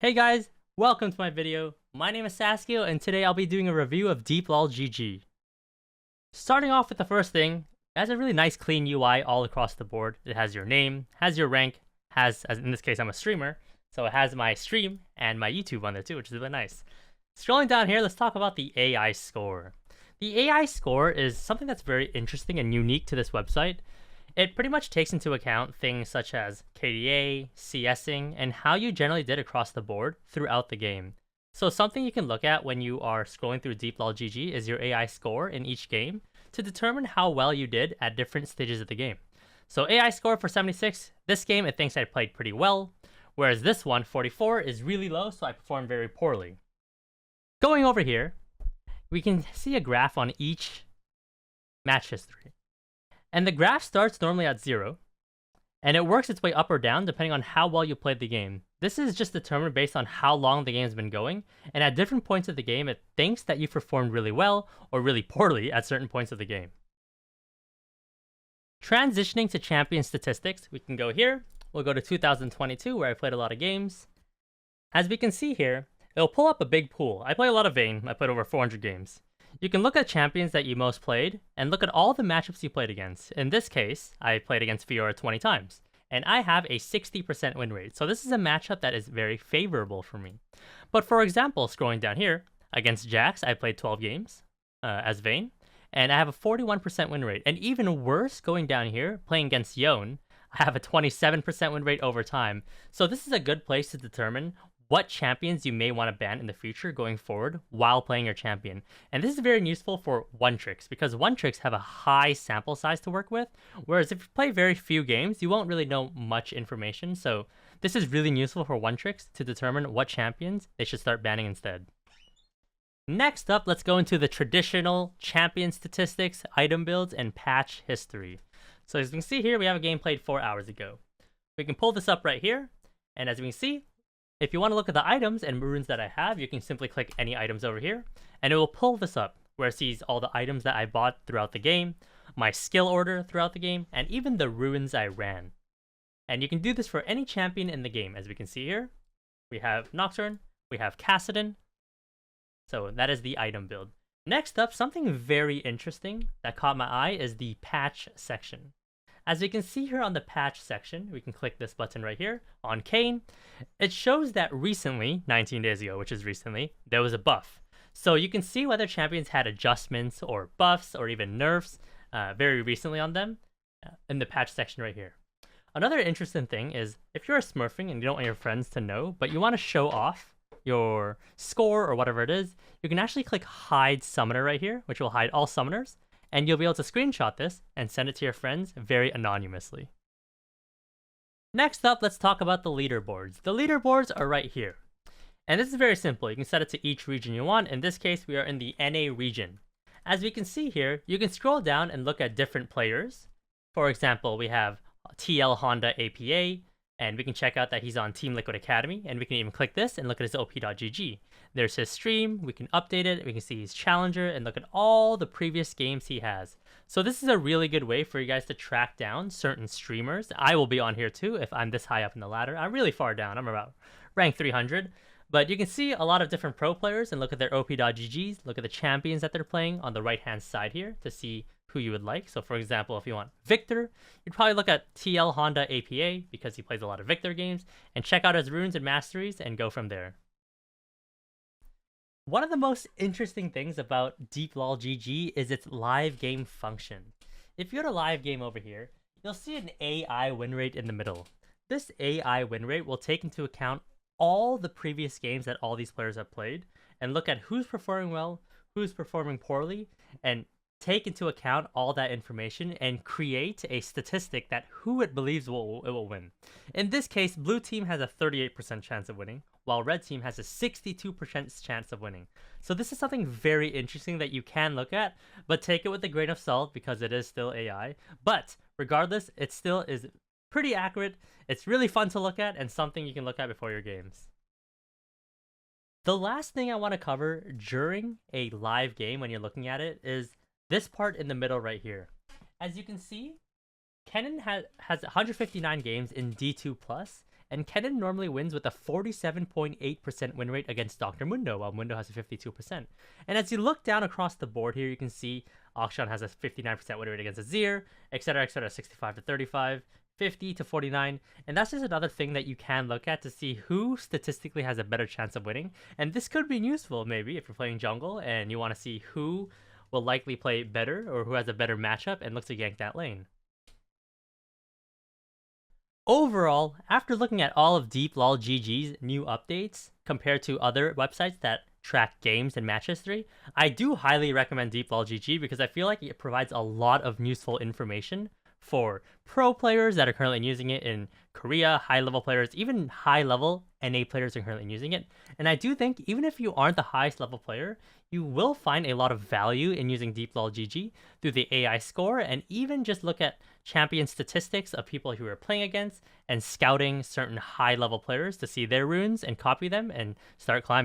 Hey guys, welcome to my video. My name is Saskio, and today I'll be doing a review of DeepLol GG. Starting off with the first thing, it has a really nice clean UI all across the board. It has your name, has your rank, as in this case I'm a streamer, so it has my stream and my YouTube on there too, which is really nice. Scrolling down here, let's talk about the AI score. The AI score is something that's very interesting and unique to this website. It pretty much takes into account things such as KDA, CSing, and how you generally did across the board throughout the game. So something you can look at when you are scrolling through DeepLol GG is your AI score in each game to determine how well you did at different stages of the game. So AI score for 76, this game it thinks I played pretty well, whereas this one, 44, is really low, so I performed very poorly. Going over here, we can see a graph on each match history. And the graph starts normally at 0, and it works its way up or down depending on how well you played the game. This is just determined based on how long the game's been going, and at different points of the game, it thinks that you performed really well or really poorly at certain points of the game. Transitioning to champion statistics, we can go here. We'll go to 2022, where I played a lot of games. As we can see here, it'll pull up a big pool. I play a lot of Vayne. I played over 400 games. You can look at champions that you most played, and look at all the matchups you played against. In this case, I played against Fiora 20 times, and I have a 60% win rate, so this is a matchup that is very favorable for me. But for example, scrolling down here, against Jax, I played 12 games as Vayne, and I have a 41% win rate. And even worse, going down here, playing against Yone, I have a 27% win rate over time. So this is a good place to determine what champions you may want to ban in the future going forward while playing your champion. And this is very useful for one-tricks, because one-tricks have a high sample size to work with, whereas if you play very few games, you won't really know much information. So this is really useful for one-tricks to determine what champions they should start banning instead. Next up, let's go into the traditional champion statistics, item builds, and patch history. So as you can see here, we have a game played 4 hours ago. We can pull this up right here, and as we can see, if you want to look at the items and runes that I have, you can simply click any items over here, and it will pull this up, where it sees all the items that I bought throughout the game, my skill order throughout the game, and even the runes I ran. And you can do this for any champion in the game. As we can see here, we have Nocturne, we have Kassadin, so that is the item build. Next up, something very interesting that caught my eye is the patch section. As you can see here on the patch section, we can click this button right here on Kayn. It shows that recently, 19 days ago, which is recently, there was a buff. So you can see whether champions had adjustments or buffs or even nerfs very recently on them in the patch section right here. Another interesting thing is if you're smurfing and you don't want your friends to know, but you want to show off your score or whatever it is, you can actually click Hide Summoner right here, which will hide all summoners. And you'll be able to screenshot this and send it to your friends very anonymously. Next up, let's talk about the leaderboards. The leaderboards are right here. And this is very simple. You can set it to each region you want. In this case, we are in the NA region. As we can see here, you can scroll down and look at different players. For example, we have TL Honda APA, and we can check out that he's on Team Liquid Academy, and we can even click this and look at his op.gg. There's his stream, we can update it, we can see his challenger, and look at all the previous games he has. So this is a really good way for you guys to track down certain streamers. I will be on here too if I'm this high up in the ladder. I'm really far down, I'm about rank 300. But you can see a lot of different pro players and look at their op.ggs, look at the champions that they're playing on the right-hand side here to see who you would like. So for example, if you want Victor, you'd probably look at TL Honda APA because he plays a lot of Victor games, and check out his runes and masteries and go from there. One of the most interesting things about DeepLol GG is its live game function. If you go to live game over here, you'll see an AI win rate in the middle. This AI win rate will take into account all the previous games that all these players have played and look at who's performing well, who's performing poorly, and take into account all that information and create a statistic that who it believes it will win. In this case, blue team has a 38% chance of winning, while red team has a 62% chance of winning. So this is something very interesting that you can look at, but take it with a grain of salt because it is still AI. But regardless, it still is pretty accurate. It's really fun to look at and something you can look at before your games. The last thing I want to cover during a live game when you're looking at it is this part in the middle right here. As you can see, Kennen has 159 games in D2+, and Kennen normally wins with a 47.8% win rate against Dr. Mundo, while Mundo has a 52%. And as you look down across the board here, you can see Akshan has a 59% win rate against Azir, etc., 65 to 35, 50 to 49, and that's just another thing that you can look at to see who statistically has a better chance of winning. And this could be useful maybe if you're playing jungle and you want to see who will likely play better or who has a better matchup and looks to gank that lane. Overall, after looking at all of DeepLol GG's new updates compared to other websites that track games and match history, I do highly recommend DeepLol GG because I feel like it provides a lot of useful information for pro players that are currently using it in Korea, high-level players, even high-level NA players are currently using it. And I do think even if you aren't the highest level player, you will find a lot of value in using DeepLol GG through the AI score, and even just look at champion statistics of people who are playing against and scouting certain high-level players to see their runes and copy them and start climbing.